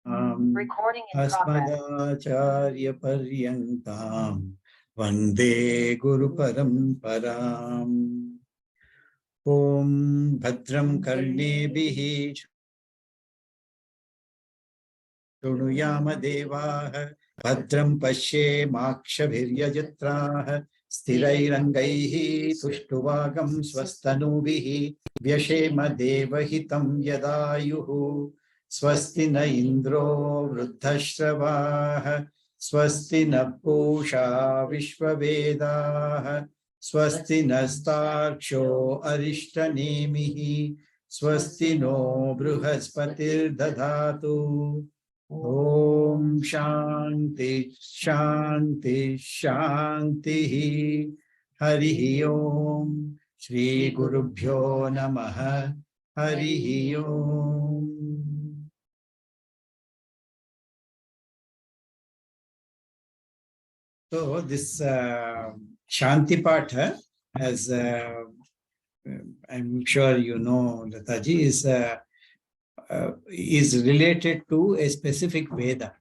Recording in progress. Asmadacharya paryantam vande guru paramparam. Om bhadram karnebihi shunuyama devaha bhadram pashe makshaviryajatraha stirairangaihi sushtuvagam swastanubihi vyashema devahitam yadayuhu स्वस्ति न इंद्रो वृद्धश्रवाः स्वस्ति न पूषा विश्ववेदाः स्वस्ति नस्तार्क्ष्यो अरिष्टनेमिः स्वस्ति no बृहस्पतिर्दधातु ॐ शान्ति शान्ति शान्तिः हरिः ॐ श्री गुरुभ्यो नमः हरिः ॐ. So this Shanti Patha, as I'm sure you know, Lataji, is related to a specific Veda.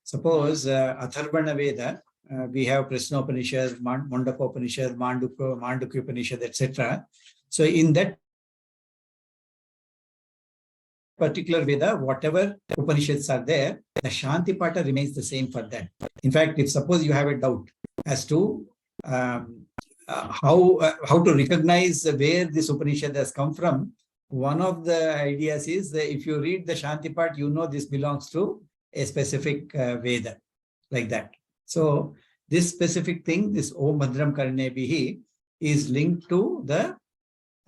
Suppose Atharvana Veda, we have Prashnopanishad, Mundakopanishad, Mandukya Upanishad, etc. So in that particular Veda, whatever Upanishads are there, the Shanti Patha remains the same for that. In fact, if suppose you have a doubt as to how to recognize where this Upanishad has come from, one of the ideas is that if you read the Shanti Patha, you know this belongs to a specific Veda, like that. So this specific thing, this Om Bhadram Karnebihi, is linked to the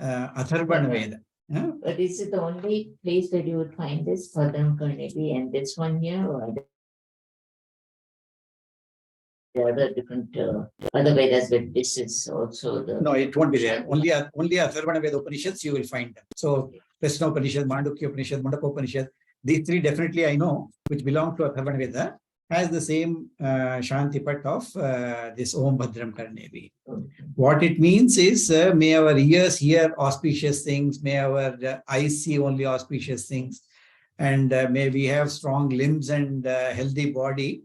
Atharvana Veda. Yeah. But is it the only place that you would find this Bhadram Karnebi and this one here, or the other different other Vedas, but this is also the... No, it won't be there. Only Atharvana Veda Upanishads you will find them. So Prashnopanishad, Mandukya Upanishad, Mundakopanishad, these three definitely I know, which belong to Atharvana Veda, has the same Shanti Pat of this Om Bhadram Karnebi. What it means is, may our ears hear auspicious things, may our eyes see only auspicious things, and may we have strong limbs and healthy body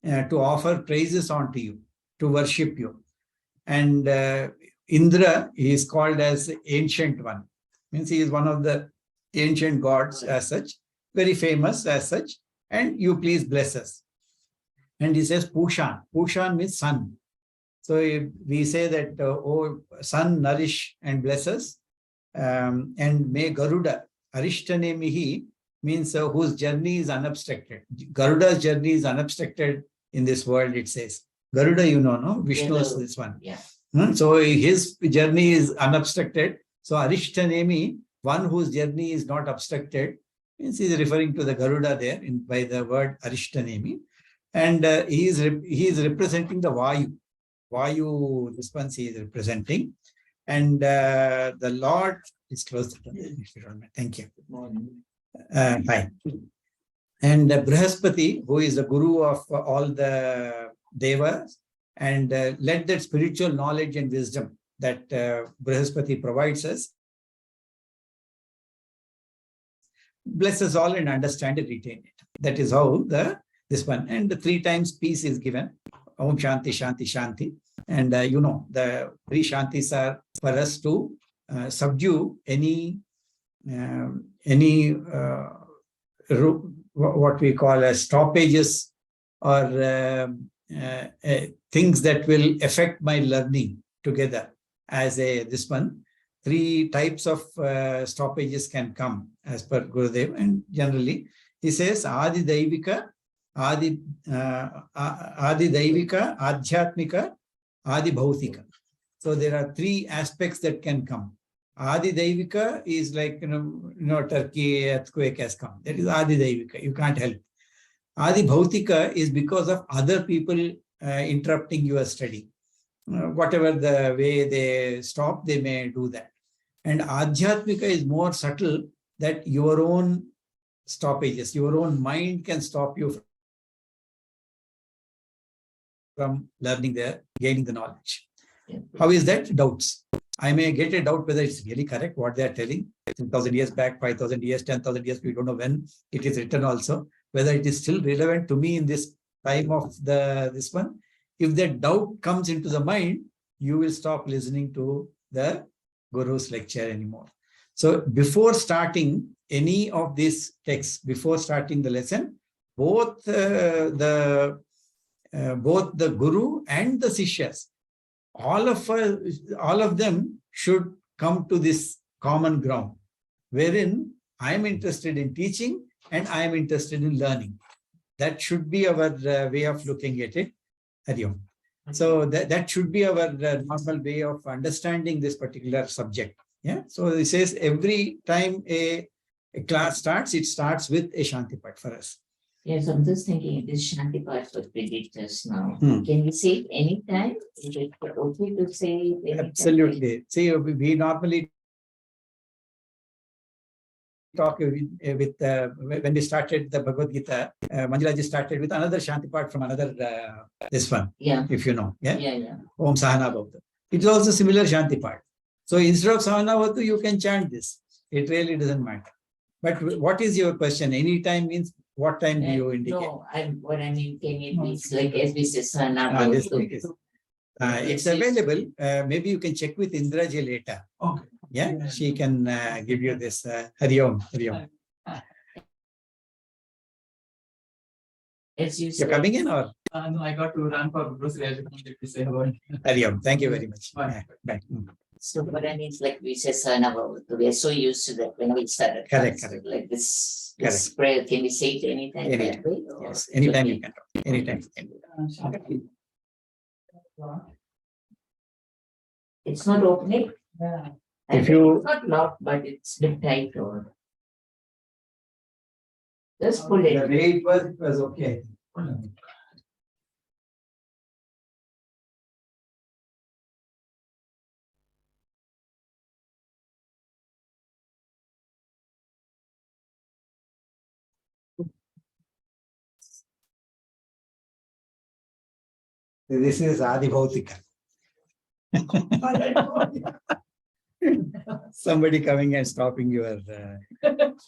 to offer praises unto you, to worship you. And Indra is called as Ancient One. Means he is one of the ancient gods as such, very famous as such, and you please bless us. And he says Pushan. Pushan means sun. So we say that, oh, sun, nourish and bless us. And may Garuda, Arishtanemihi, means whose journey is unobstructed. Garuda's journey is unobstructed in this world, it says. Garuda, you know, no? Vishnu is this one. Yeah. So his journey is unobstructed. So Arishtanemi, one whose journey is not obstructed, means he is referring to the Garuda there by the word Arishtanemi. And he is representing the Vayu. Vayu, this one he is representing. And the Lord is close. If you don't mind. Thank you. Good morning. Hi. And Brihaspati, who is the guru of all the devas, and let that spiritual knowledge and wisdom that Brihaspati provides us bless us all and understand and retain it. That is how this one. And the 3 times peace is given. Om Shanti, Shanti, Shanti. And you know, the 3 Shantis are for us to subdue any what we call as stoppages or things that will affect my learning together as this one. 3 types of stoppages can come as per Gurudev, and generally he says Adi Daivika, Adi Daivika, Adhyatmika, Adi Bhautika. So there are 3 aspects that can come. Adi Daivika is like, Turkey earthquake has come. That is Adi Daivika. You can't help. Adi Bhautika is because of other people interrupting your study. Whatever the way they stop, they may do that. And Adhyatmika is more subtle, that your own stoppages, your own mind can stop you from learning gaining the knowledge. How is that? Doubts. I may get a doubt whether it's really correct what they are telling. 10,000 years back, 5,000 years, 10,000 years, we don't know when it is written also. whether it is still relevant to me in this time of this one. If that doubt comes into the mind, you will stop listening to the Guru's lecture anymore. So before starting any of these texts, before starting the lesson, both the Guru and the Sishyas, all of them should come to this common ground, wherein I am interested in teaching and I am interested in learning. That should be our way of looking at it. Hariom. So that should be our normal way of understanding this particular subject. Yeah. So it says every time a class starts, it starts with a Shanti Path for us. Yes, I'm just thinking this Shanti Path what we did just now. Hmm. Can we say it anytime? Is it okay to say it anytime? Absolutely. See, we normally talk with when we started the Bhagavad Gita, Manjulaji started with another Shanti Path from another this one. Yeah. If you know. Yeah. Yeah. Om Sahana Bhavatu. It is also similar Shanti Path. So instead of Sahana Bhavatu, you can chant this. It really doesn't matter. But what is your question? Any time means what time do you indicate? No, what I mean, can it be like as we say, it's available. Maybe you can check with Indraji later. Okay. Yeah, she can give you this. Hariom. As you You're said, coming in or? No, I got to run for grocery. I just wanted to say hello. Hariom. Thank you very much. Bye. Bye. so what I mean is like we say Sanabhavatu. We are so used to that when we started. Correct. Like this prayer, can we say it anytime? Anytime. That way, or Yes. Anytime okay. you can talk. Anytime you can. It's not opening. Yeah. If you- It's not locked, but it's bit tight or. Just pull it. The way it was okay. This is Adi Bhautika. Somebody coming and stopping your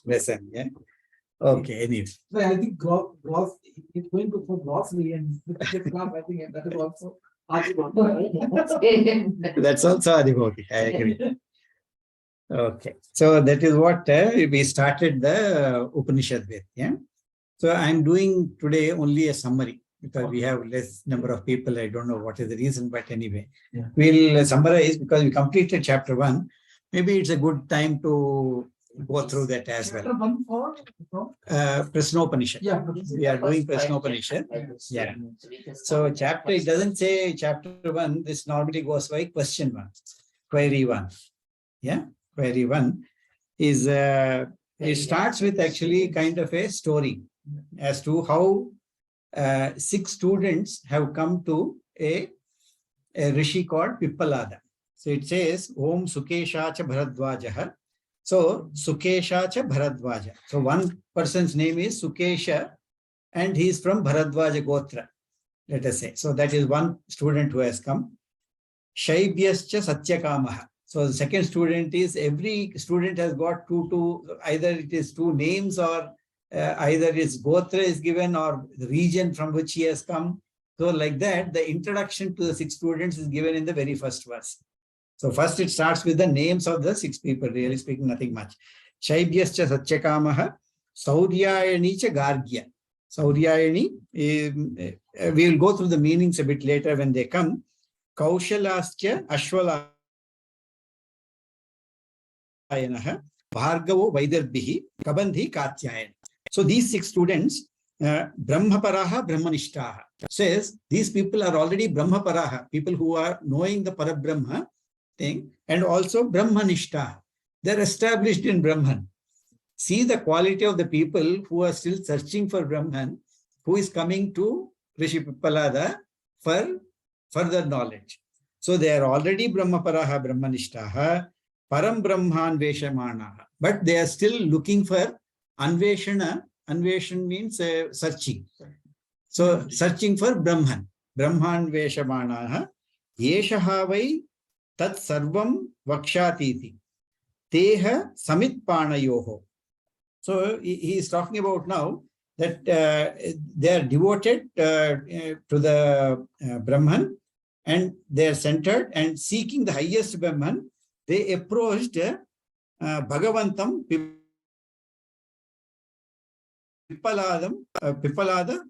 lesson. Yeah. Okay. Anyway. So I think gross, it's going to for grossly and with the club, I think that is also. That's also Adi Bhautika. I agree. Okay. So that is what we started the Upanishad with. Yeah. So I'm doing today only a summary because we have less number of people. I don't know what is the reason, but anyway, Yeah. We'll summarize because we completed chapter 1. Maybe it's a good time to go through that as well. Chapter 1 for? Prashnopanishad. Yeah. We are doing Prashnopanishad. Yeah. So chapter, it doesn't say chapter 1. This normally goes by question 1, query 1. Yeah. Query 1 is, it starts with actually kind of a story as to how 6 students have come to a rishi called Pippalada. So it says, Om Sukesha cha Bharadwaja. So Sukesha cha Bharadwaja. So one person's name is Sukesha and he is from Bharadwaja Gotra, let us say. So that is one student who has come. Shaibhyascha Satyakamaha. So the second student is, every student has got two, either it is 2 names or either his Gotra is given or the region from which he has come. So like that, the introduction to the 6 students is given in the very first verse. So first it starts with the names of the 6 people, really speaking nothing much. Shaibhyascha Satyakamaha, Sauryayani cha Gargya. Sauryayani, we will go through the meanings a bit later when they come. Kaushalascha Ashwala Bhargavo Vaidarbhihi Kabandhi Katyayan. So these 6 students, Brahmaparaha Brahmanishtaha, says these people are already Brahmaparaha, people who are knowing the Parabrahma thing, and also Brahmanishtaha. They're established in Brahman. See the quality of the people who are still searching for Brahman, who is coming to Rishi Pippalada for further knowledge. So they are already Brahmaparaha Brahmanishtaha. Param Brahman Veshamanaha. But they are still looking for Anveshana. Anveshan means searching. So searching for Brahman. Brahman Veshamanaha. Yeshahavai Tat Sarvam Vakshatiti. Teha Samit Panayoho. So he is talking about now that they are devoted to the Brahman, and they are centered and seeking the highest Brahman. They approached Bhagavantam Pipalada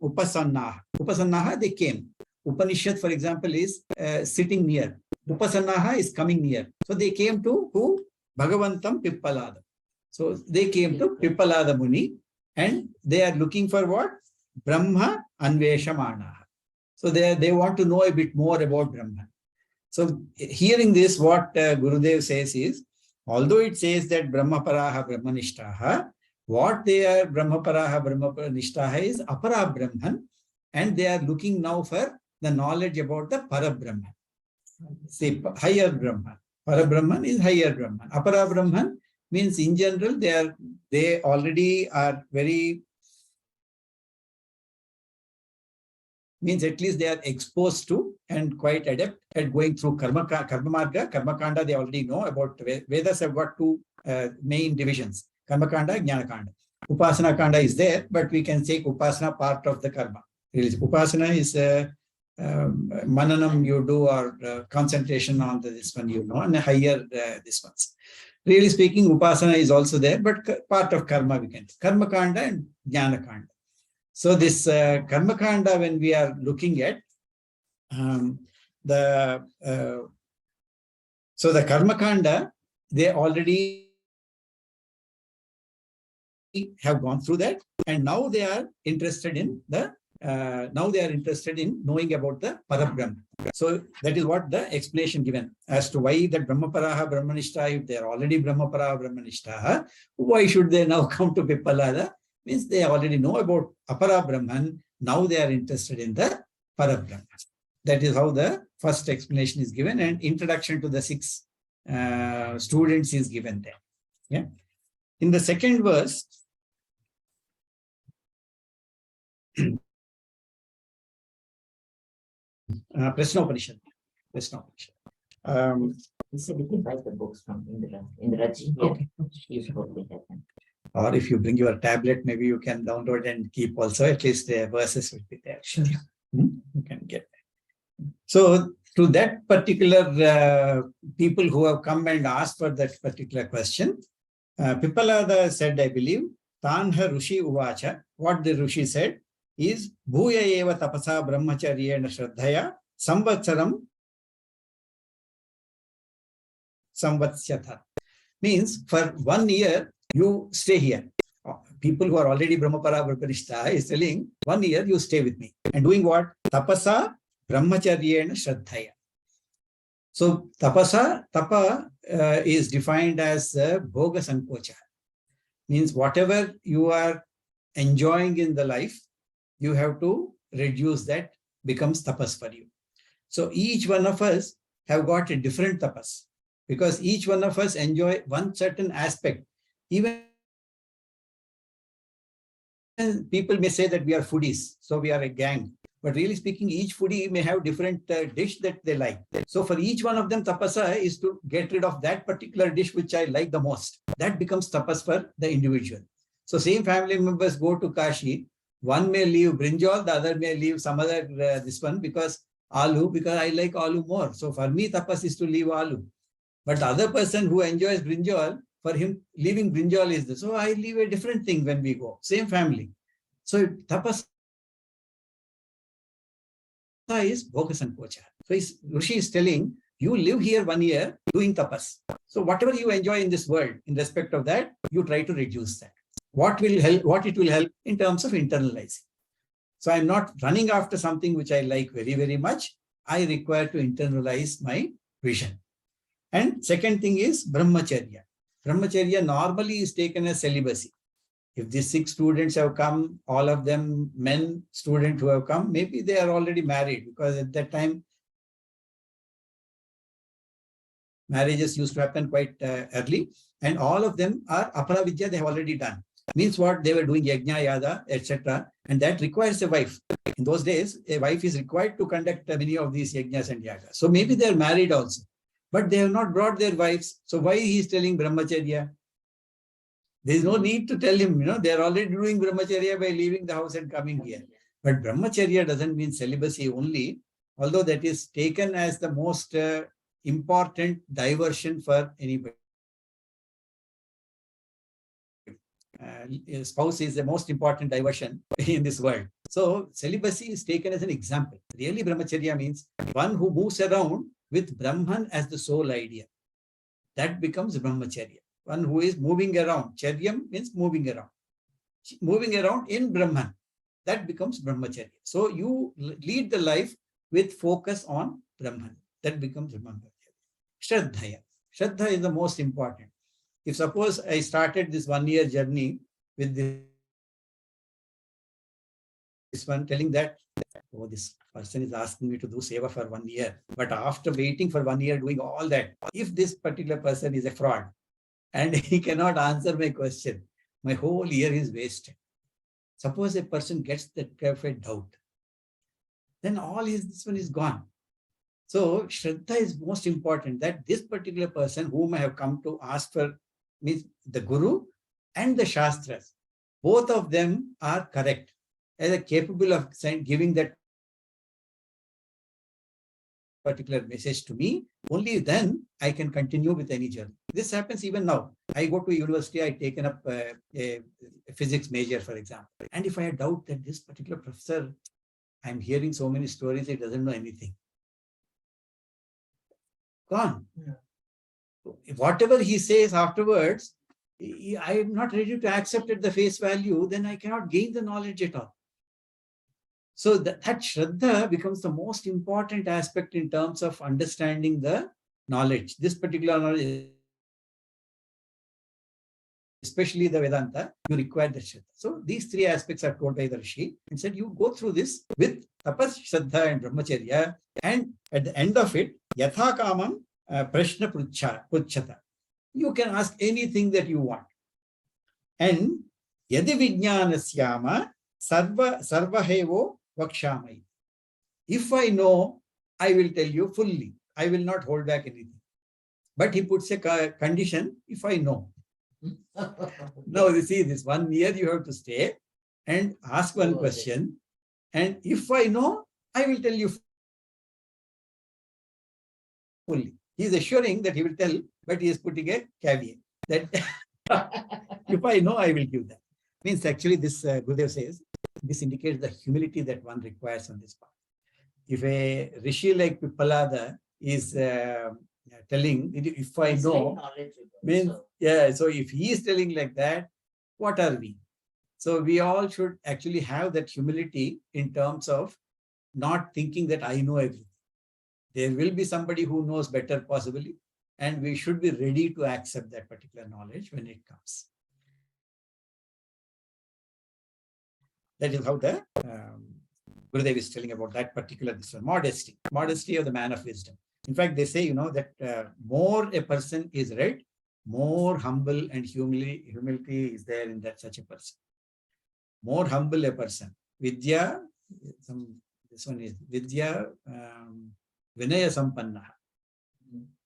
Upasannaha. Upasannaha, they came. Upanishad, for example, is sitting near. Upasannaha is coming near. So they came to who? Bhagavantam Pipalada. So they came to Pipalada Muni, and they are looking for what? Brahma Anveshamanaha. So they want to know a bit more about Brahman. So hearing this, what Gurudev says is, although it says that Brahmaparaha Brahmanishtaha, what they are Brahmaparaha Brahmanishtaha is Apara Brahman, and they are looking now for the knowledge about the Parabrahman. See, higher Brahman. Parabrahman is higher Brahman. Apara Brahman means in general they already are very, means at least they are exposed to and quite adept at going through karma marga. Karma kanda they already know about. Vedas have got two main divisions: karma kanda, jnana kanda. Upasana kanda is there, but we can take upasana part of the karma. Upasana is mananam you do, or concentration on this one, you know, and higher this ones. Really speaking, upasana is also there, but part of karma we can. Karma kanda and jnana kanda. So this karma kanda, when we are looking at the karma kanda, they already have gone through that, and now they are interested in the knowing about the Parabrahman. So that is what the explanation given as to why that Brahmaparaha Brahmanishta, if they are already Brahmaparaha Brahmanishta, why should they now come to Pipalada? Means they already know about Apara Brahman, now they are interested in the Parabrahman. That is how the first explanation is given, and introduction to the 6 students is given there. Yeah. In the second verse, Prashnopanishad. He said he can buy the books from Indraji. Okay. She's probably have them. Or if you bring your tablet, maybe you can download and keep also, at least the verses will be there. Sure. You can get that. So to that particular people who have come and asked for that particular question, Pipalada said, I believe, Tanha Rushi Uvacha, what the Rushi said is, Bhuya eva tapasa brahmacharyena shraddhaya samvatsaram samvatsyatha. Means for 1 year, you stay here. People who are already Brahmapara Brahmanishta is telling, 1 year you stay with me. And doing what? Tapasa brahmacharyena shraddhaya. So tapa is defined as bhoga sankocha. Means whatever you are enjoying in the life, you have to reduce that, becomes tapas for you. So each one of us have got a different tapas, because each one of us enjoy one certain aspect. Even people may say that we are foodies, so we are a gang. But really speaking, each foodie may have different dish that they like. So for each one of them, tapasa is to get rid of that particular dish which I like the most. That becomes tapas for the individual. So same family members go to Kashi. One may leave brinjal, the other may leave some other this one because aloo, because I like aloo more. So for me, tapas is to leave aloo. But the other person who enjoys brinjal, for him, leaving brinjal is this. So I leave a different thing when we go. Same family. So tapas is bhoga sankocha. So Rishi is telling, you live here 1 year doing tapas. So whatever you enjoy in this world, in respect of that, you try to reduce that. What it will help in terms of internalizing. So I'm not running after something which I like very, very much. I require to internalize my vision. And second thing is brahmacharya. Brahmacharya normally is taken as celibacy. If these 6 students have come, all of them men students who have come, maybe they are already married, because at that time, marriages used to happen quite early. And all of them are aparavidya, they have already done. Means what? They were doing yajna, yada, etc. And that requires a wife. In those days, a wife is required to conduct many of these yajnas and yagas. So maybe they are married also. But they have not brought their wives. So why he is telling brahmacharya? There is no need to tell him, they are already doing brahmacharya by leaving the house and coming here. But brahmacharya doesn't mean celibacy only, although that is taken as the most important diversion for anybody. Spouse is the most important diversion in this world. So celibacy is taken as an example. Really, brahmacharya means one who moves around with Brahman as the sole idea. That becomes brahmacharya. One who is moving around. Charyam means moving around. Moving around in Brahman. That becomes brahmacharya. So you lead the life with focus on Brahman. That becomes brahmacharya. Shraddhaya. Shraddha is the most important. If suppose I started this 1 year journey with this one telling that, oh, this person is asking me to do seva for 1 year. But after waiting for 1 year doing all that, if this particular person is a fraud and he cannot answer my question, my whole year is wasted. Suppose a person gets that kind of a doubt, then all this one is gone. So Shraddha is most important, that this particular person whom I have come to ask for, means the Guru and the Shastras, both of them are correct, as capable of giving that particular message to me. Only then I can continue with any journey. This happens even now. I go to university, I taken up a physics major, for example. And if I doubt that this particular professor, I'm hearing so many stories, he doesn't know anything. Gone. Yeah. Whatever he says afterwards, I am not ready to accept at the face value, then I cannot gain the knowledge at all. So that Shraddha becomes the most important aspect in terms of understanding the knowledge. This particular knowledge, especially the Vedanta, you require the Shraddha. So these three aspects are told by the Rishi and said you go through this with Tapas, Shraddha and Brahmacharya, and at the end of it, Yatha Kamam Prashna Puchata. You can ask anything that you want. And Yadi Vijnanasyama Sarvahevo Vakshamai. If I know, I will tell you fully. I will not hold back anything. But he puts a condition, if I know. Now, you see, this 1 year you have to stay and ask one question. And if I know, I will tell you fully. He is assuring that he will tell, but he is putting a caveat that if I know, I will give that. Means actually this Gurudev says, this indicates the humility that one requires on this path. If a rishi like Pippalada is telling, if I know, means, yeah, so if he is telling like that, what are we? So we all should actually have that humility in terms of not thinking that I know everything. There will be somebody who knows better possibly, and we should be ready to accept that particular knowledge when it comes. That is how the Gurudev is telling about that particular modesty. Modesty of the man of wisdom. In fact, they say, that more a person is read, more humble and humility is there in that such a person. More humble a person. Vidya, this one is Vidya Vinaya Sampanna.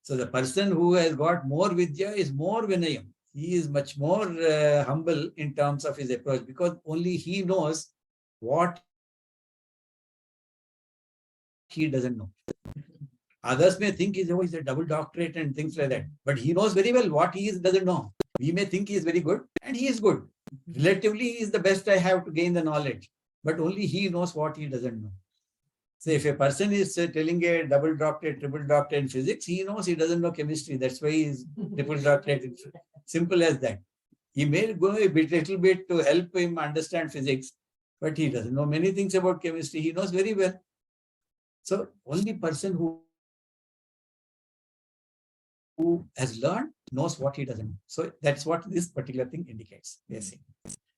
So the person who has got more Vidya is more Vinayam. He is much more humble in terms of his approach, because only he knows what he doesn't know. Others may think he's a double doctorate and things like that, but he knows very well what he doesn't know. We may think he is very good, and he is good. Relatively, he is the best I have to gain the knowledge, but only he knows what he doesn't know. So if a person is telling a double doctorate, triple doctorate in physics, he knows he doesn't know chemistry. That's why he is triple doctorate in physics. Simple as that. He may go a little bit to help him understand physics, but he doesn't know many things about chemistry. He knows very well. So only person who has learned knows what he doesn't know. So that's what this particular thing indicates.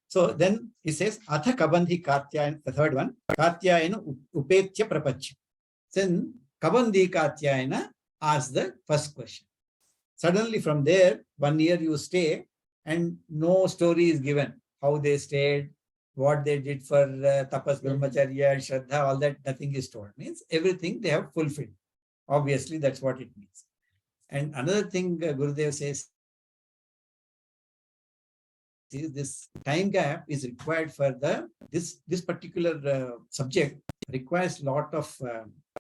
So then he says, Atha Kabandhi Katyayana, the third one, Katyayana Upetya Prapachya. Then Kabandhi Katyayana asks the first question. Suddenly from there, 1 year you stay and no story is given. How they stayed, what they did for Tapas, Brahmacharya, Shraddha, all that, nothing is told. Means everything they have fulfilled. Obviously, that's what it means. And another thing Gurudev says is this time gap is required for this particular subject requires a lot of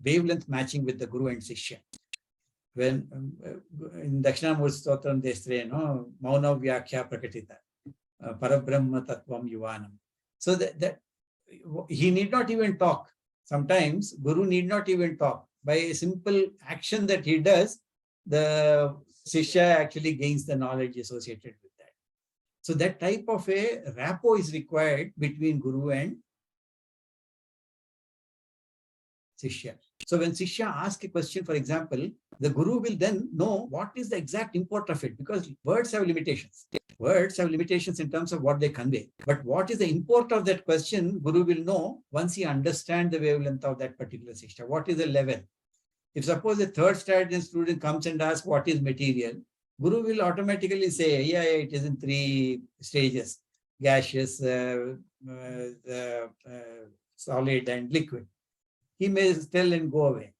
wavelength matching with the Guru and Shishya. When in Dakshinamurti Stotram they say, no, Mauna Vyakhya Prakatita, Parabrahma Tattvam Yuvanam. So that he need not even talk. Sometimes Guru need not even talk. By a simple action that he does, the Shishya actually gains the knowledge associated with that. So that type of a rapport is required between Guru and Shishya. So when Shishya asks a question, for example, the Guru will then know what is the exact import of it, because words have limitations. Words have limitations in terms of what they convey. But what is the import of that question, Guru will know once he understands the wavelength of that particular Shishya. What is the level? If suppose a third standard student comes and asks what is material, Guru will automatically say, yeah, it is in 3 stages, gaseous, solid and liquid. He may tell and go away.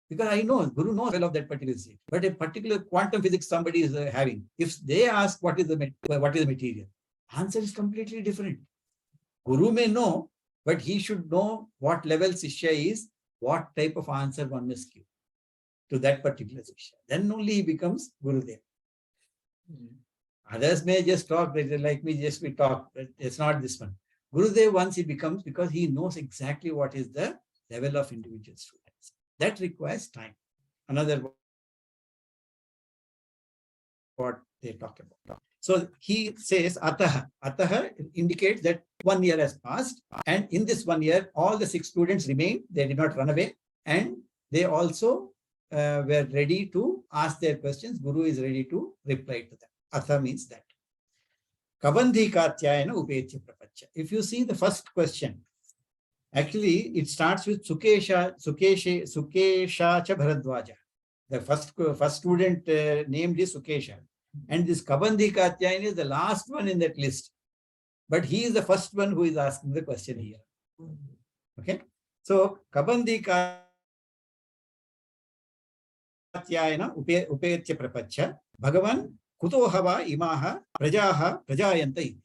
Because I know, Guru knows well of that particular state. But a particular quantum physics somebody is having, if they ask what is the material, answer is completely different. Guru may know, but he should know what level Shishya is, what type of answer one must give to that particular Shishya. Then only he becomes Gurudev. Others may just talk, like me, just we talk, but it's not this one. Gurudev, once he becomes, because he knows exactly what is the level of individual students. That requires time. Another what they talk about. So he says, Ataha. Ataha indicates that 1 year has passed. And in this 1 year, all the 6 students remained. They did not run away. And they also were ready to ask their questions. Guru is ready to reply to them. Atha means that. Kabandhi Katyayana Upetya Prapacha. If you see the first question, actually it starts with Sukesha Cha Bharadwaja. The first student named is Sukesha. And this Kabandhi Katyayana is the last one in that list. But he is the first one who is asking the question here. Okay. So Kabandhi Katyayana Upetya Prapacha. Bhagavan Kuto Hava Imaha Prajaha Prajayanta iti.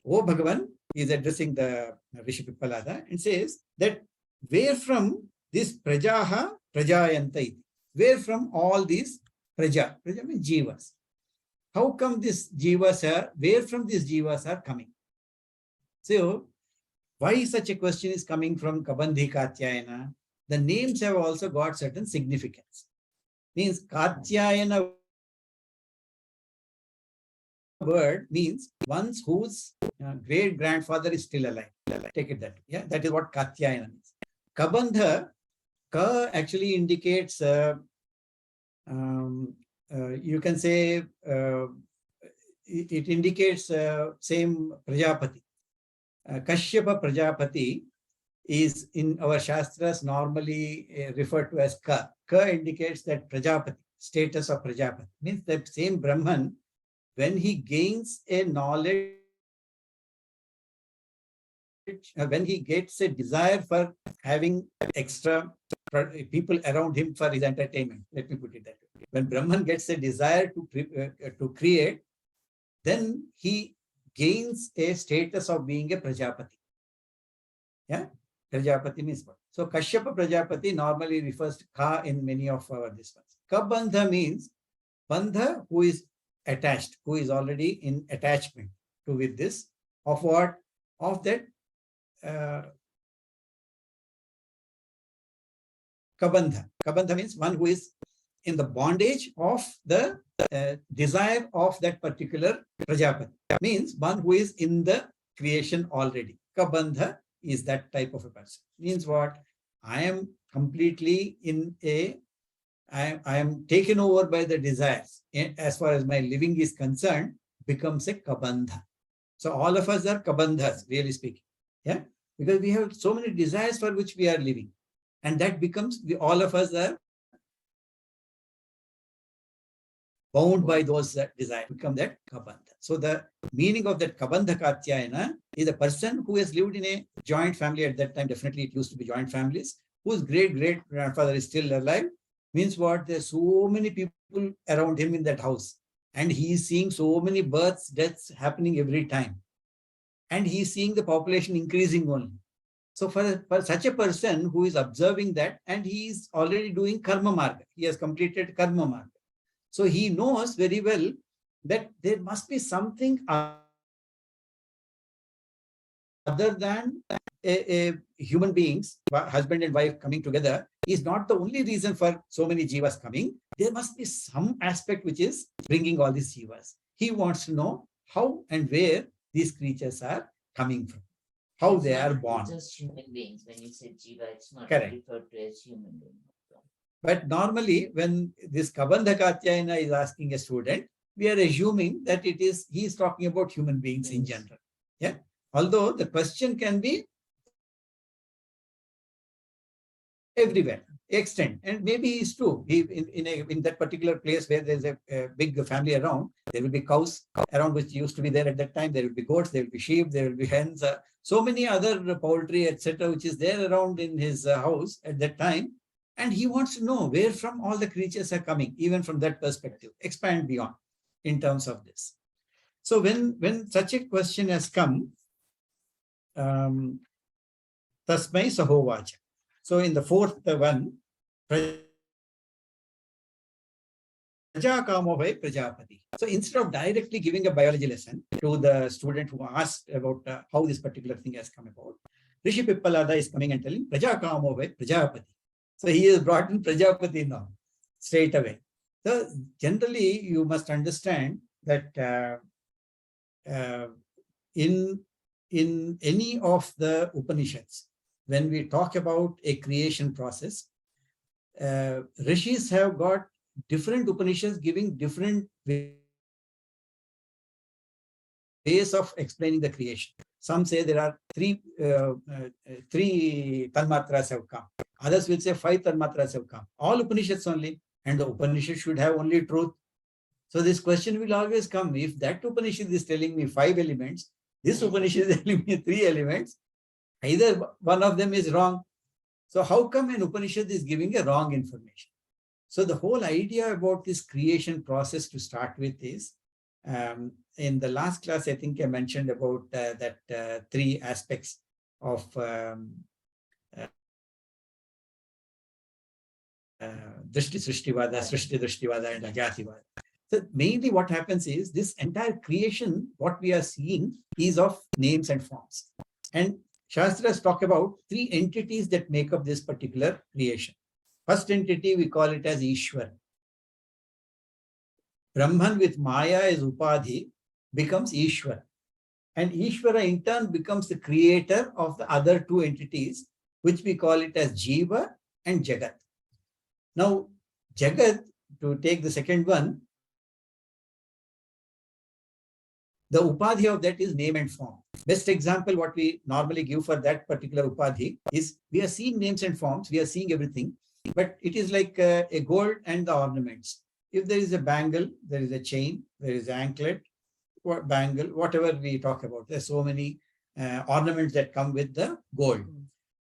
O Bhagavan is addressing the Rishi Pippalada and says that where from this Prajaha Prajayanta iti. Where from all these Praja? Praja means Jivas. How come these Jivas are, where from these Jivas are coming? So, why such a question is coming from Kabandhi Katyayana? The names have also got certain significance. Means Katyayana word means one whose great grandfather is still alive. Take it that way. Yeah, that is what Katyayana means. Kabandha, Ka actually indicates, you can say, it indicates same Prajapati. Kashyapa Prajapati is in our Shastras normally referred to as Ka. Ka indicates that Prajapati, status of Prajapati. Means that same Brahman, when he gains a knowledge, when he gets a desire for having extra people around him for his entertainment, let me put it that way. When Brahman gets a desire to create, then he gains a status of being a Prajapati. Yeah, Prajapati means what? So Kashyapa Prajapati normally refers to Ka in many of our this ones. Kabandha means Bandha, who is attached, who is already in attachment to with this, of what? Of that Kabandha. Kabandha means one who is in the bondage of the desire of that particular Prajapati. Means one who is in the creation already. Kabandha is that type of a person. Means what? I am completely in a, I am taken over by the desires. As far as my living is concerned, becomes a Kabandha. So all of us are Kabandhas, really speaking. Yeah, because we have so many desires for which we are living. And that becomes, all of us are bound by those desires, become that Kabandha. So the meaning of that Kabandha Katyayana is a person who has lived in a joint family at that time. Definitely it used to be joint families, whose great grandfather is still alive. Means what? There's so many people around him in that house. And he is seeing so many births, deaths happening every time. And he is seeing the population increasing only. So for such a person who is observing that, and he is already doing karma marga, he has completed karma marga. So he knows very well that there must be something other than a human beings, husband and wife coming together is not the only reason for so many jivas coming. There must be some aspect which is bringing all these jivas. He wants to know how and where these creatures are coming from, how It's they not are born. Just human beings. When you say jiva, it's not Correct. referred to as human being. But normally, when this Kabandhakatyayana is asking a student, we are assuming that he is talking about human beings in general. Yeah. Although the question can be everywhere, extent, and maybe he's true. In that particular place where there's a big family around, there will be cows around which used to be there at that time. There will be goats, there will be sheep, there will be hens, so many other poultry, etc., which is there around in his house at that time. And he wants to know where from all the creatures are coming, even from that perspective, expand beyond in terms of this. So when such a question has come, Tasmai Sahovacha. So in the fourth one, Prajakamo vai Prajapati. So instead of directly giving a biology lesson to the student who asked about how this particular thing has come about, Rishi Pippalada is coming and telling Prajakamo vai Prajapati. So he is brought in Prajapati now, straight away. So generally, you must understand that in any of the Upanishads, when we talk about a creation process, rishis have got different Upanishads giving different ways of explaining the creation. Some say there are three tanmatras have come. Others will say 5 tanmatras have come. All Upanishads only, and the Upanishad should have only truth. So this question will always come. If that Upanishad is telling me 5 elements, this Upanishad is telling me 3 elements, either one of them is wrong. So how come an Upanishad is giving a wrong information? So the whole idea about this creation process to start with is, in the last class, I think I mentioned about that 3 aspects of Drishti Srishtivada, Srishti Drishtivada, and Ajativada. So mainly what happens is this entire creation, what we are seeing is of names and forms. And Shastras talk about 3 entities that make up this particular creation. First entity, we call it as Ishwar. Brahman with Maya as Upadhi becomes Ishwar. And Ishvara in turn becomes the creator of the other 2 entities, which we call it as Jiva and Jagat. Now, Jagat, to take the second one, the Upadhi of that is name and form. Best example what we normally give for that particular Upadhi is we are seeing names and forms, we are seeing everything, but it is like a gold and the ornaments. If there is a bangle, there is a chain, there is an anklet, bangle, whatever we talk about. There's so many ornaments that come with the gold.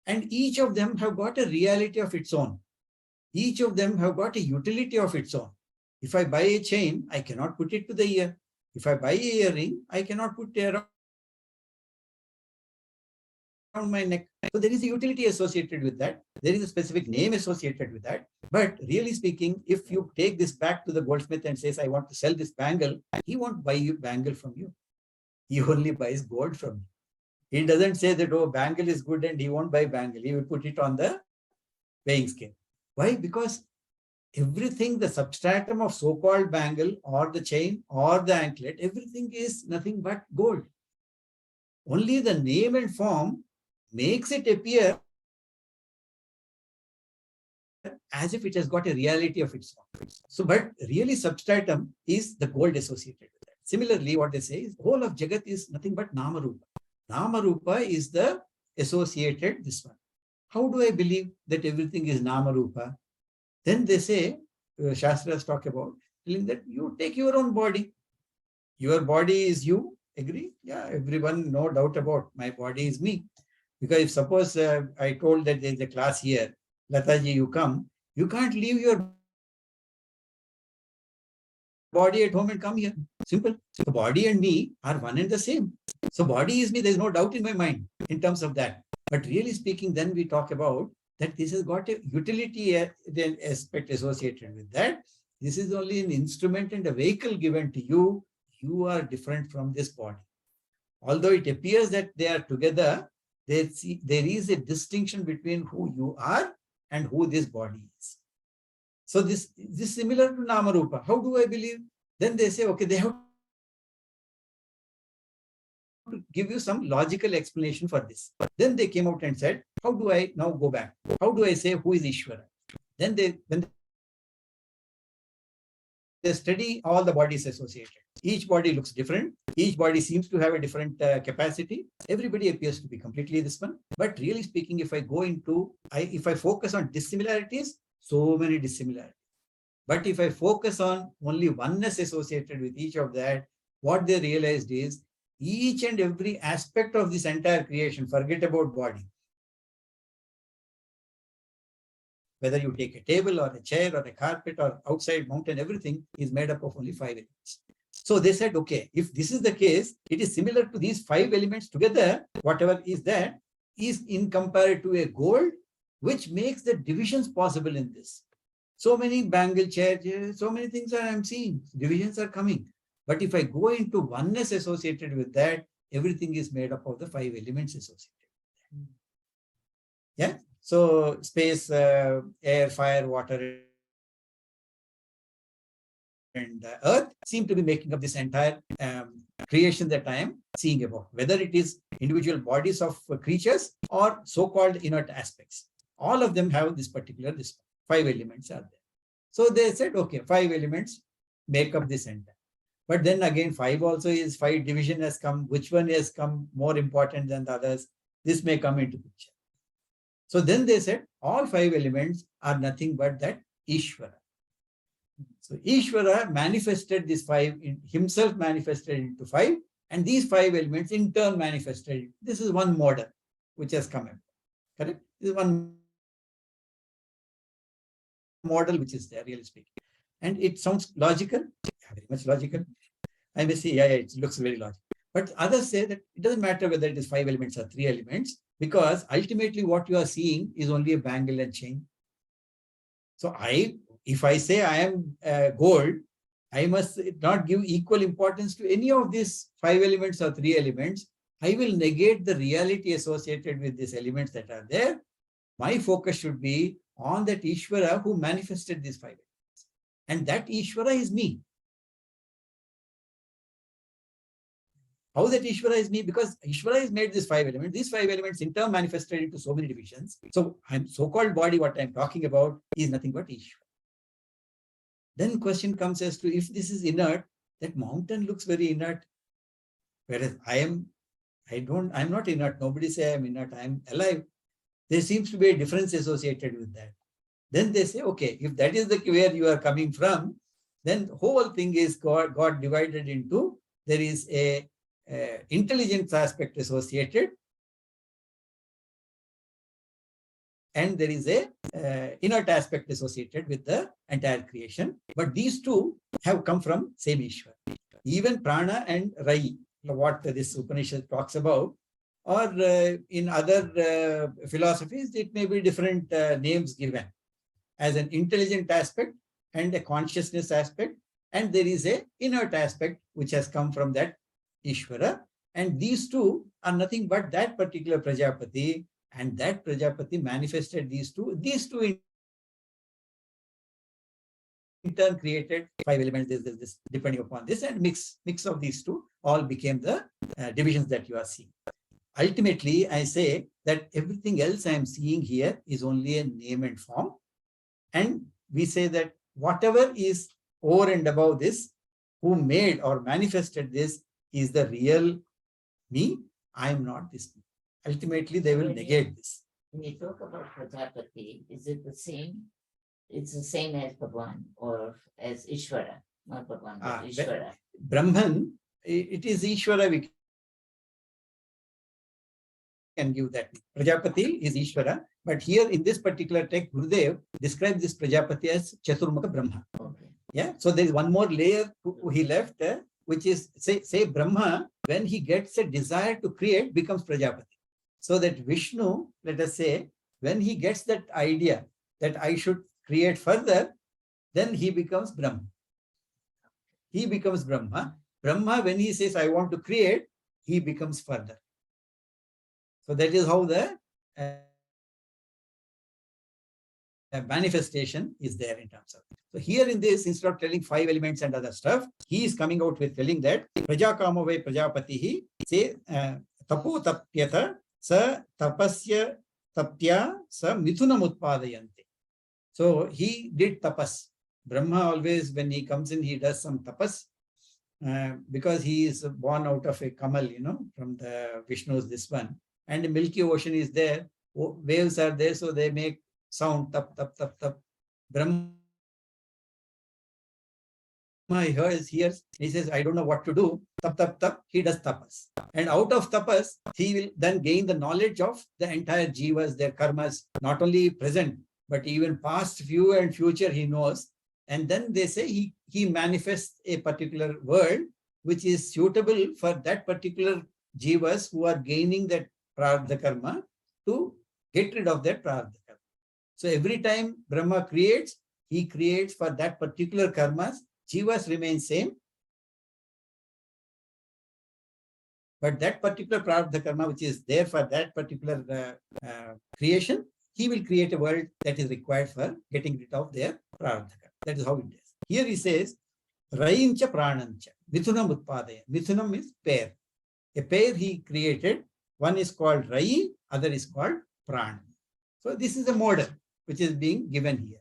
And each of them have got a reality of its own. Each of them have got a utility of its own. If I buy a chain, I cannot put it to the ear. If I buy an earring, I cannot put it around my neck. So there is a utility associated with that. There is a specific name associated with that. But really speaking, if you take this back to the goldsmith and says, I want to sell this bangle, he won't buy you bangle from you. He only buys gold from you. He doesn't say that, oh, bangle is good and he won't buy bangle. He will put it on the weighing scale. Why? Because everything, the substratum of so-called bangle or the chain or the anklet, everything is nothing but gold. Only the name and form makes it appear as if it has got a reality of its own. So, but really substratum is the gold associated with that. Similarly, what they say is the whole of Jagat is nothing but Namarupa. Namarupa is the associated this one. How do I believe that everything is Namarupa? Then they say, Shastras talk about telling that you take your own body. Your body is you. Agree? Yeah, everyone, no doubt about my body is me. Because if suppose I told that there is a class here, Lataji, you come, you can't leave your body at home and come here. Simple. So body and me are one and the same. So body is me. There's no doubt in my mind in terms of that. But really speaking, then we talk about that this has got a utility aspect associated with that. This is only an instrument and a vehicle given to you. You are different from this body. Although it appears that they are together, there is a distinction between who you are and who this body is. So this is similar to Nama Rupa. How do I believe? Then they say, okay, they have to give you some logical explanation for this. Then they came out and said, how do I now go back? How do I say who is Ishvara? Then when they study all the bodies associated. Each body looks different. Each body seems to have a different capacity. Everybody appears to be completely this one. But really speaking, if I go into, if I focus on dissimilarities, so many dissimilarities. But if I focus on only oneness associated with each of that, what they realized is each and every aspect of this entire creation, forget about body. Whether you take a table or a chair or a carpet or outside mountain, everything is made up of only 5 elements. So they said, okay, if this is the case, it is similar to these 5 elements together, whatever is that, is in compared to a gold, which makes the divisions possible in this. So many bangle chairs, so many things I am seeing, divisions are coming. But if I go into oneness associated with that, everything is made up of the 5 elements associated. Yeah. So space, air, fire, water, and earth seem to be making up this entire creation that I am seeing about, whether it is individual bodies of creatures or so-called inert aspects. All of them have this 5 elements are there. So they said, okay, 5 elements make up this entire. But then again, 5 also is 5 division has come. Which one has come more important than the others? This may come into picture. So then they said all 5 elements are nothing but that Ishvara. So Ishvara manifested this 5, himself manifested into 5, and these 5 elements in turn manifested. This is one model which has come in. Correct? This is one model which is there, really speaking. And it sounds logical, very much logical. I may say, yeah, it looks very logical. But others say that it doesn't matter whether it is 5 elements or 3 elements, because ultimately what you are seeing is only a bangle and chain. So if I say I am gold, I must not give equal importance to any of these 5 elements or 3 elements. I will negate the reality associated with these elements that are there. My focus should be on that Ishvara who manifested these 5 elements. And that Ishvara is me. How that Ishvara is me? Because Ishvara has made these 5 elements. These 5 elements in turn manifested into so many divisions. So so-called body, what I'm talking about, is nothing but Ishvara. Then question comes as to, if this is inert, that mountain looks very inert. Whereas I'm not inert. Nobody say I'm inert. I'm alive. There seems to be a difference associated with that. Then they say, okay, if that is where you are coming from, then the whole thing is got divided into, there is a intelligence aspect associated, and there is a inert aspect associated with the entire creation. But these two have come from same Ishvara. Even prana and rai, what this Upanishad talks about, or in other philosophies, it may be different names given as an intelligent aspect and a consciousness aspect, and there is a inert aspect which has come from that Ishvara, and these two are nothing but that particular Prajapati, and that Prajapati manifested these two in turn created 5 elements, this depending upon this, and mix of these two all became the divisions that you are seeing. Ultimately, I say that everything else I am seeing here is only a name and form, and we say that whatever is over and above this, who made or manifested this, is the real me. I am not this me. Ultimately, they will negate this. When you talk about Prajapati, is it the same? It's the same as Bhagwan or as Ishvara, not Bhagwan, but Ishvara. Brahman, it is Ishvara. We can give that. Prajapati is Ishvara. But here in this particular text, Gurudev describes this Prajapati as Chaturmukha Brahma. Okay. Yeah. So there is one more layer he left, which is say Brahma, when he gets a desire to create, becomes Prajapati. So that Vishnu, let us say, when he gets that idea that I should create further, then he becomes Brahma. He becomes Brahma. Brahma, when he says, I want to create, he becomes further. So that is how the manifestation is there in terms of. So here in this, instead of telling 5 elements and other stuff, he is coming out with telling that Prajakamo vai Prajapatihi say tapo tapyata sa tapasya tapya sa mithunam utpadayanti. So he did tapas. Brahma always, when he comes in, he does some tapas because he is born out of a kamal, from the Vishnu's this one. And the Milky Ocean is there. Waves are there, so they make sound, tap, tap, tap, tap. Brahma hears, he says, I don't know what to do. Tap, tap, tap. He does tapas. And out of tapas, he will then gain the knowledge of the entire jivas, their karmas, not only present, but even past, few, and future he knows. And then they say he manifests a particular world which is suitable for that particular jivas who are gaining that prarabdha karma to get rid of that prarabdha karma. So every time Brahma creates, he creates for that particular karmas. Jivas remain same. But that particular prarabdha karma which is there for that particular creation, he will create a world that is required for getting rid of their prarabdha karma. That is how it is. Here he says, Rayincha Pranancha, Mithunam Utpadaya. Mithunam is pair. A pair he created. One is called Rayi, other is called Prana. So this is a model which is being given here.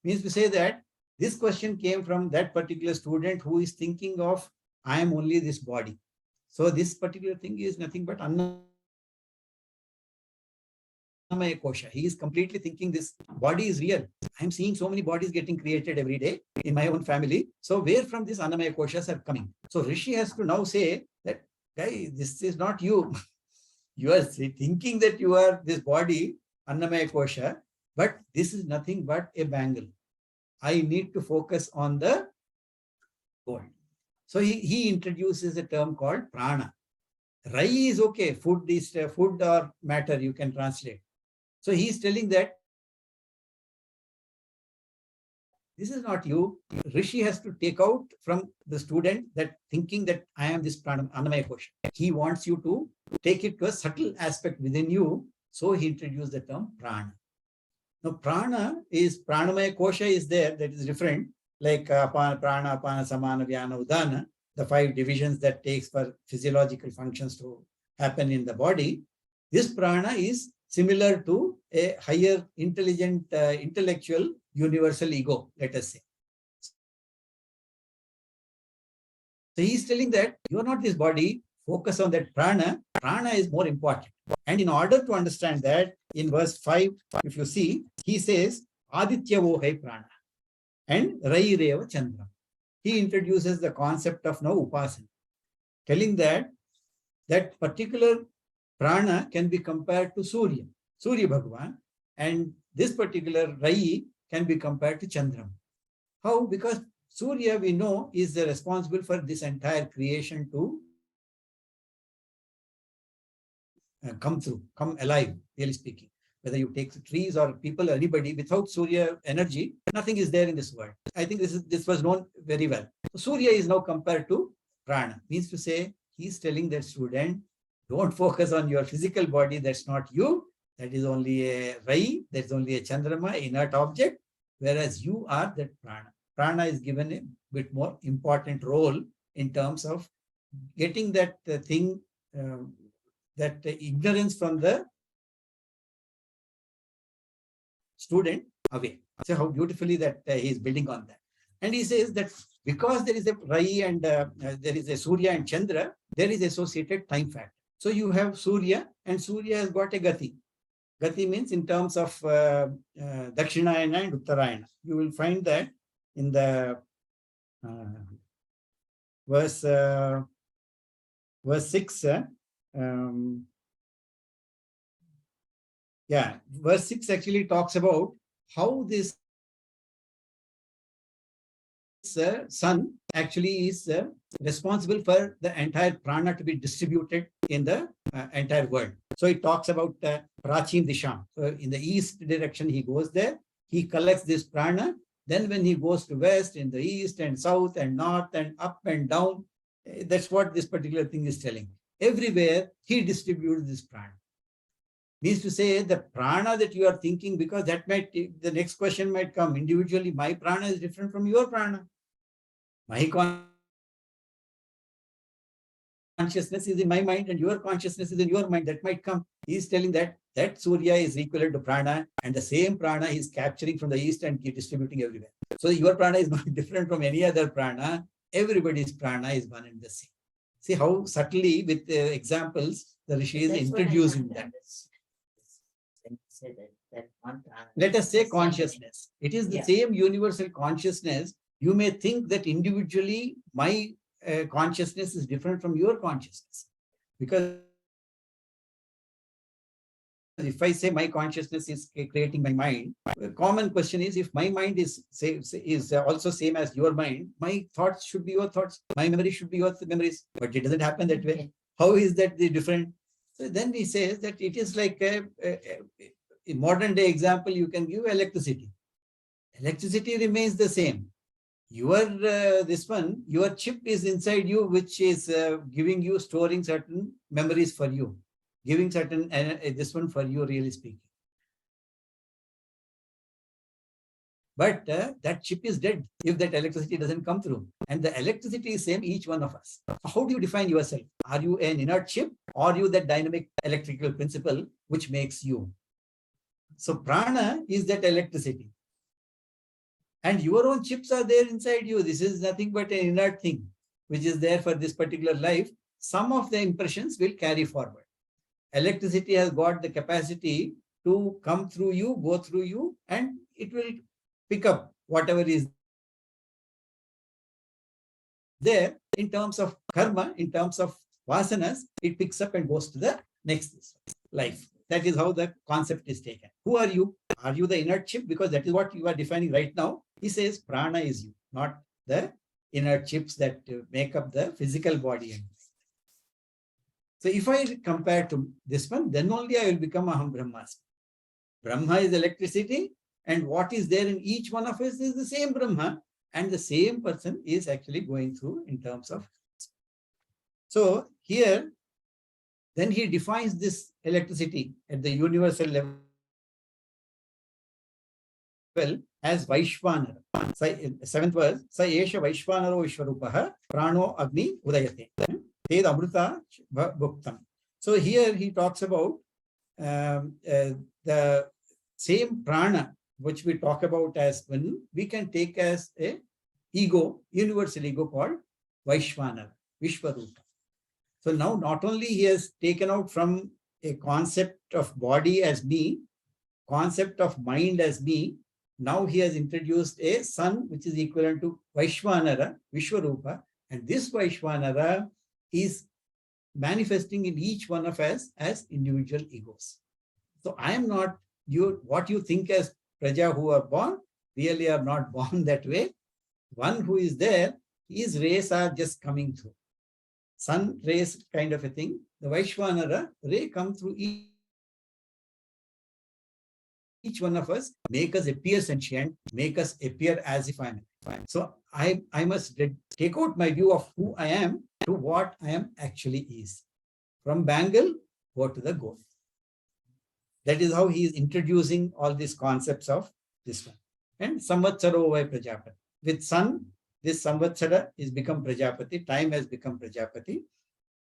Means to say that this question came from that particular student who is thinking of, I am only this body. So this particular thing is nothing but Kosha. He is completely thinking this body is real. I am seeing so many bodies getting created every day in my own family. So where from this Annamaya Koshas are coming? So Rishi has to now say that, guy, this is not you. You are thinking that you are this body, Annamaya Kosha, but this is nothing but a bangle. I need to focus on the gold. So he introduces a term called prana. Rai is okay. Food is food or matter, you can translate. So he is telling that this is not you. Rishi has to take out from the student that thinking that I am this prana, Annamaya Kosha. He wants you to take it to a subtle aspect within you. So he introduced the term prana. Now prana is, pranamaya kosha is there, that is different, like apana, prana, apana, samana, vyana, udana, the 5 divisions that takes for physiological functions to happen in the body. This prana is similar to a higher intelligent, intellectual, universal ego, let us say. So he is telling that you are not this body, focus on that prana. Prana is more important. And in order to understand that, in verse 5, if you see, he says, Aditya Vohai Prana and Rai Reva Chandra. He introduces the concept of now Upasana, telling that that particular prana can be compared to Surya Bhagavan, and this particular Rai can be compared to Chandram. How? Because Surya, we know, is responsible for this entire creation to come alive, really speaking. Whether you take the trees or people or anybody, without Surya energy, nothing is there in this world. I think this was known very well. So Surya is now compared to prana. Means to say, he's telling that student, don't focus on your physical body, that's not you. That is only a Rai, that's only a Chandrama, inert object, whereas you are that prana. Prana is given a bit more important role in terms of getting that thing, that ignorance from the student away. So how beautifully that he is building on that. And he says that because there is a Rai and there is a Surya and Chandra, there is associated time factor. So you have Surya, and Surya has got a Gati. Gati means in terms of Dakshinayana and Uttarayana. You will find that in the verse 6, Yeah, verse 6 actually talks about how this sun actually is responsible for the entire prana to be distributed in the entire world. So it talks about Prachim Disham. So in the east direction, he goes there, he collects this prana. Then when he goes to west, in the east and south and north and up and down, that's what this particular thing is telling. Everywhere he distributes this prana. Means to say the prana that you are thinking, because that might, the next question might come, individually, my prana is different from your prana. My consciousness is in my mind and your consciousness is in your mind. That might come. He is telling that Surya is equivalent to prana, and the same prana he is capturing from the east and distributing everywhere. So your prana is not different from any other prana. Everybody's prana is one and the same. See how subtly with examples the Rishi is introducing that. Let us say consciousness. It is the same universal consciousness. You may think that individually my consciousness is different from your consciousness. Because if I say my consciousness is creating my mind, the common question is, if my mind is also same as your mind, my thoughts should be your thoughts, my memory should be your memories, but it doesn't happen that way. How is that different? So then he says that it is like a modern day example you can give: electricity. Electricity remains the same. Your your chip is inside you, which is giving you, storing certain memories for you, giving certain this one for you, really speaking. But that chip is dead if that electricity doesn't come through. And the electricity is same, each one of us. How do you define yourself? Are you an inert chip, or are you that dynamic electrical principle which makes you? So prana is that electricity. And your own chips are there inside you. This is nothing but an inert thing, which is there for this particular life. Some of the impressions will carry forward. Electricity has got the capacity to come through you, go through you, and it will pick up whatever is there in terms of karma, in terms of vasanas. It picks up and goes to the next life. That is how the concept is taken. Who are you? Are you the inert chip? Because that is what you are defining right now. He says prana is you, not the inert chips that make up the physical body. So if I compare to this one, then only I will become Aham Brahmasmi. Brahma is electricity, and what is there in each one of us is the same Brahma, and the same person is actually going through in terms of. So here, then he defines this electricity at the universal level as Vaishvanara. Seventh verse, Sa Esha Vaishvanaro Ishwarupaha Prano Agni Udayate. Ted Amrita Bhuktam. So here he talks about the same prana which we talk about as when we can take as a ego, universal ego called Vaishvanara, Vishwarupa. So now not only he has taken out from a concept of body as me, concept of mind as me, now he has introduced a sun which is equivalent to Vaishvanara, Vishwarupa, and this Vaishvanara is manifesting in each one of us as individual egos. So I am not you, what you think as Praja who are born, really are not born that way. One who is there, his rays are just coming through. Sun rays kind of a thing. The Vaishvanara ray come through each one of us, make us appear sentient, make us appear as if I am. So I must take out my view of who I am to what I am actually is. From bangle, go to the goal. That is how he is introducing all these concepts of this one. And Samvatsaro vai Prajapati. With sun, this Samvatsara is become Prajapati, time has become Prajapati.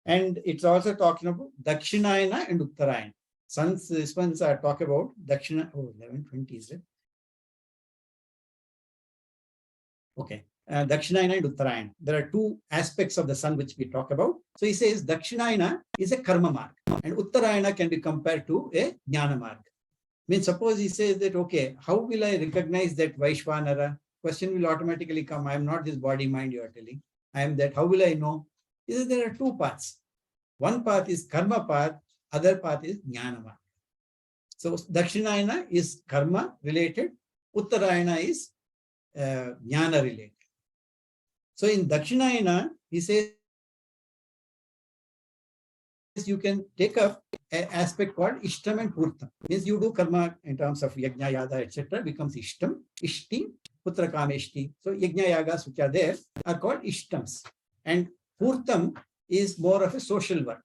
And it's also talking about Dakshinayana and Uttarayana. Suns, this one's are talk about Dakshina, 11:20 is it? Okay. Dakshinayana and Uttarayana. There are two aspects of the sun which we talk about. So he says Dakshinayana is a karma mark, and Uttarayana can be compared to a jnana mark. Means suppose he says that, okay, how will I recognize that Vaishvanara? Question will automatically come. I am not this body mind you are telling. I am that. How will I know? He says there are two paths. One path is karma path, other path is jnana mark. So Dakshinayana is karma related, Uttarayana is jnana related. So in Dakshinayana, he says you can take up an aspect called Ishtam and Purtam. Means you do karma in terms of Yajna, Yada, etc. becomes Ishtam, Ishti, Putra Kameshti. So Yajna Yagas which are there are called Ishtams. And Purtam is more of a social work.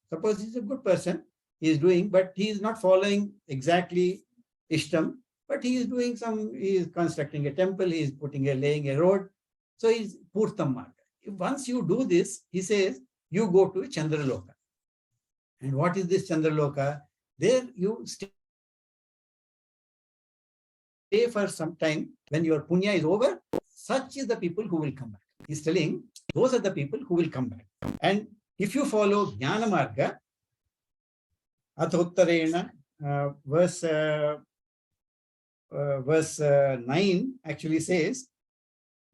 Suppose he's a good person, he is doing, but he is not following exactly Ishtam, but he is doing he is constructing a temple, he is laying a road. So he's Purtam Marga. Once you do this, he says, you go to Chandraloka. And what is this Chandraloka? There you stay for some time. When your punya is over, such is the people who will come back. He's telling, those are the people who will come back. And if you follow Jnana Marga, Athottarena, verse 9 actually says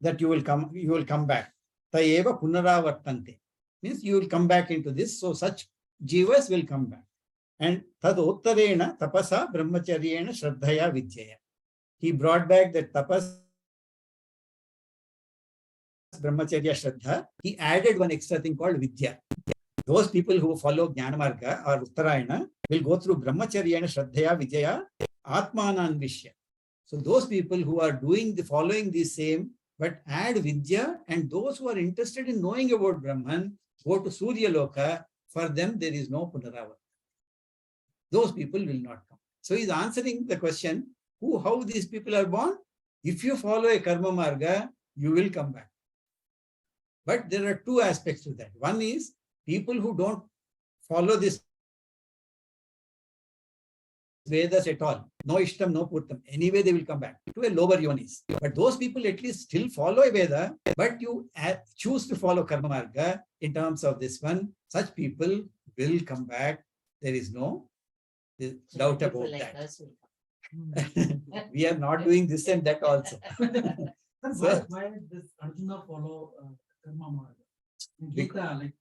that you will come back. Tayeva punaravartante. Means you will come back into this. So such jivas will come back. And tadottarena tapasa brahmacharyena shraddhaya vidyaya. He brought back that tapas, brahmacharya, shraddha. He added one extra thing called vidya. Those people who follow Jnana Marga or Uttarayana will go through brahmacharya and shraddhaya vidyaya atmanan vishya. So those people who are following the same but add vidya, and those who are interested in knowing about Brahman go to Surya Loka. For them, there is no punaravartana. Those people will not come. So he's answering the question, how these people are born? If you follow a karma marga, you will come back. But there are two aspects to that. One is people who don't follow this Vedas at all. No Ishtam, no Purtam. Anyway, they will come back to a lower yonis. But those people at least still follow a Veda, but you choose to follow Karma Marga in terms of this one. Such people will come back. There is no doubt about that. We are not doing this and that also. So, why does Arjuna follow Karma Marga? In Gita, like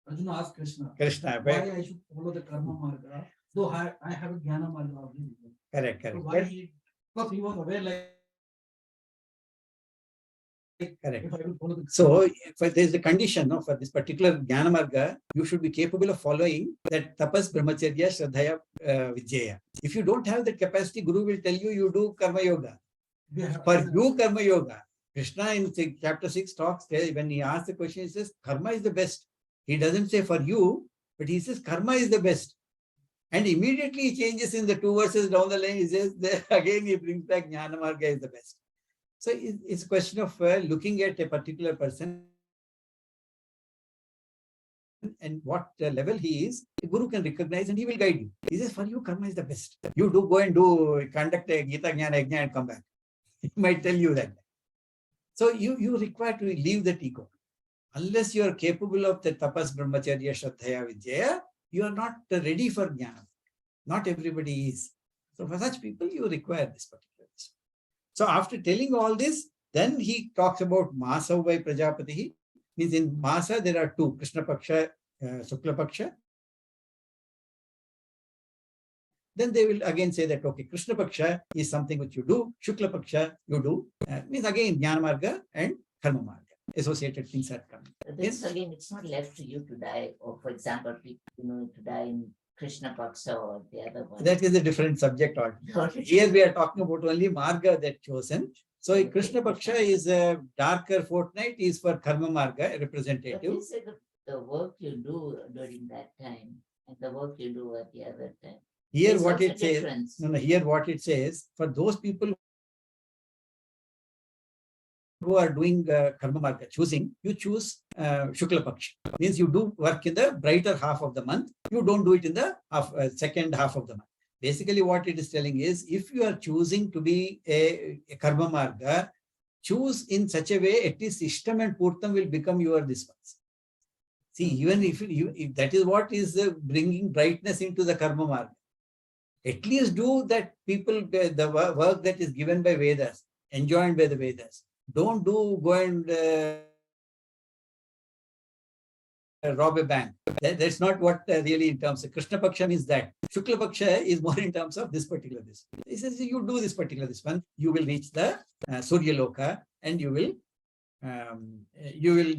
Arjuna asked Krishna, why I should follow the Karma Marga? So I have a Jnana Marga already. Correct. So why because he was aware correct. If I will follow So there is a condition for this particular Jnana Marga, you should be capable of following that tapas, brahmacharya, shraddhaya, vidyaya. If you don't have that capacity, Guru will tell you, you do karma yoga. For you, karma yoga. Krishna in chapter 6 talks, when he asks the question, he says, karma is the best. He doesn't say for you, but he says karma is the best. And immediately he changes in the 2 verses down the line. He says, again he brings back Jnana Marga is the best. So it's a question of looking at a particular person and what level he is. The Guru can recognize and he will guide you. He says, for you, karma is the best. You go and conduct a Gita Jnana Yajna and come back. He might tell you that. So you require to leave that ego. Unless you are capable of the tapas, brahmacharya, shraddhaya, vidyaya, you are not ready for jnana. Not everybody is. So for such people, you require this particular. So after telling all this, then he talks about Masa by Prajapati. Means in Masa, there are 2, Krishna Paksha, Sukla Paksha. Then they will again say that, okay, Krishna Paksha is something which you do, Shukla Paksha you do. Means again, Jnana Marga and Karma Marga. Associated things are coming. This again, it's not left to you to die, or for example, to die in Krishna Paksha or the other one. That is a different subject altogether. Here we are talking about only Marga that chosen. So okay, Krishna Paksha is a darker fortnight, is for Karma Marga representative. But you say the work you do during that time and the work you do at the other time. Here what it says, here what it says, for those people who are doing Karma Marga, you choose Shukla Paksha. Means you do work in the brighter half of the month. You don't do it in the second half of the month. Basically what it is telling is, if you are choosing to be a Karma Marga, choose in such a way, at least Ishtam and Purtam will become your this ones. See, even if that is what is bringing brightness into the Karma Marga. At least do that the work that is given by Vedas, enjoined by the Vedas. Don't go and rob a bank. That's not what really in terms of Krishna Paksha means that. Shukla Paksha is more in terms of this particular this. He says you do this particular this one, you will reach the Surya Loka and you will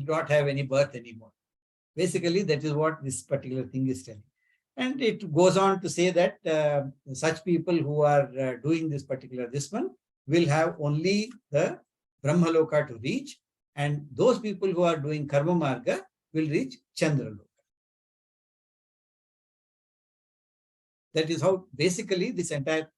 not have any birth anymore. Basically, that is what this particular thing is telling. And it goes on to say that such people who are doing this particular this one will have only the Brahmaloka to reach, and those people who are doing Karma Marga will reach Chandraloka. That is how basically this entire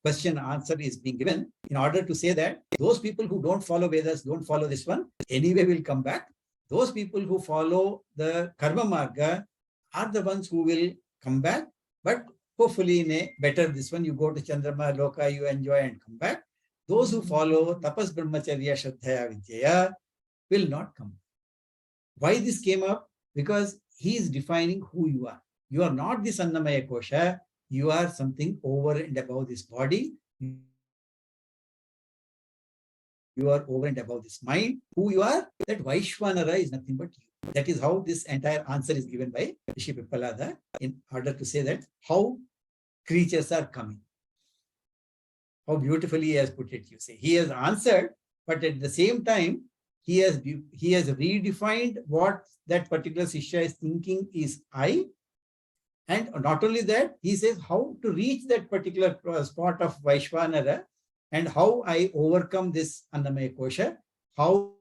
question answer is being given in order to say that those people who don't follow Vedas, don't follow this one, anyway will come back. Those people who follow the Karma Marga are the ones who will come back, but hopefully in a better this one, you go to Chandrama Loka, you enjoy and come back. Those who follow Tapas Brahmacharya Shraddhaya Vidyaya will not come. Why this came up? Because he is defining who you are. You are not this Annamaya Kosha. You are something over and above this body. You are over and above this mind. Who you are, that Vaishvanara is nothing but you. That is how this entire answer is given by Rishi Pippalada in order to say that how creatures are coming. How beautifully he has put it, you say. He has answered, but at the same time, he has redefined what that particular Shishya is thinking is I. And not only that, he says how to reach that particular spot of Vaishvanara and how I overcome this Annamaya Kosha, how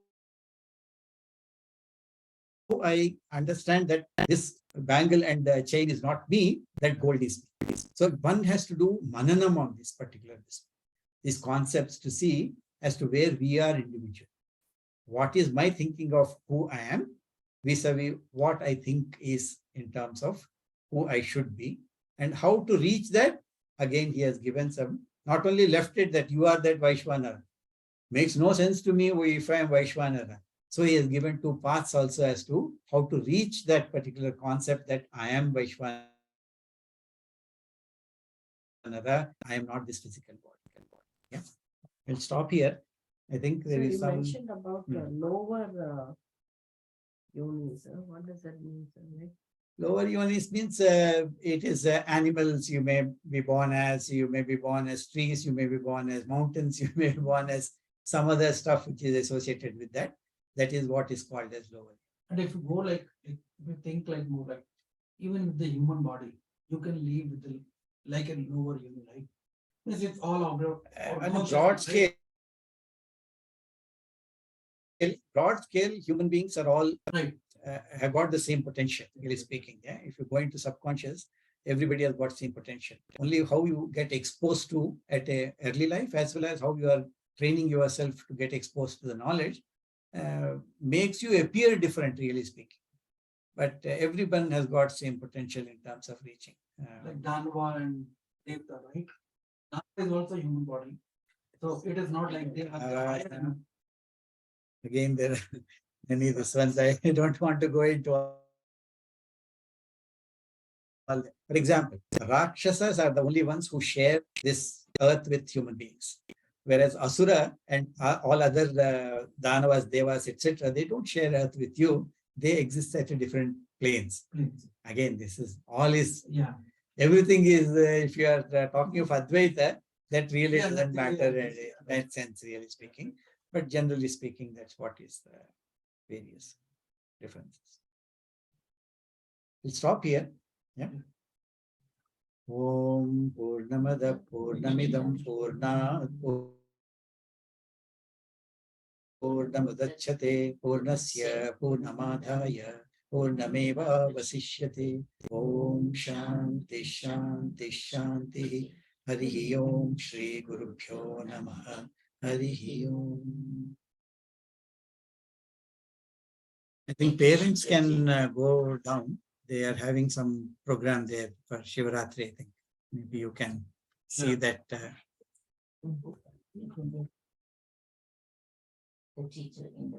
I understand that this bangle and chain is not me, that gold is me. So one has to do mananam on this particular these concepts to see as to where we are individual. What is my thinking of who I am vis-a-vis what I think is in terms of who I should be, and how to reach that. Again, he has given some, not only left it that you are that Vaishvanara. Makes no sense to me if I am Vaishvanara. So he has given two paths also as to how to reach that particular concept that I am Vaishvanara. I am not this physical body. Yeah. We'll stop here. I think there is some. You mentioned about lower yonis. What does that mean? Lower yonis means it is animals you may be born as, you may be born as trees, you may be born as mountains, you may be born as some other stuff which is associated with that. That is what is called as lower. And if you go like if you think like more like even with the human body, you can live with the, like a lower yoni, right? Because it's all about On a broad scale. Broad scale, human beings are all right. Have got the same potential, really speaking. Yeah, if you go into subconscious, everybody has got same potential. Only how you get exposed to at a early life, as well as how you are training yourself to get exposed to the knowledge, makes you appear different, really speaking. But everyone has got same potential in terms of reaching. Like Danva and Devta, right? Danva is also human body, so it is not like they have. Again, there are many this ones. I don't want to go into all. For example, Rakshasas are the only ones who share this earth with human beings. Whereas Asura and all other Danavas, Devas, etc., they don't share earth with you. They exist at a different planes. Again, this is all is, everything is, if you are talking of Advaita, that really doesn't matter in that sense, really speaking. But generally speaking, that's what is the various differences. We'll stop here. Yeah. Om Purnamada Purnamidam Purnat Purnamadachyate Purnasya Purnamadhaya Purnameva Vasishyate. Om Shanti Shanti Shanti. Harihi Om Shri Gurubhyo Namaha. Harihi Om. I think parents can go down. They are having some program there for Shivaratri, I think. Maybe you can see that. The teacher in the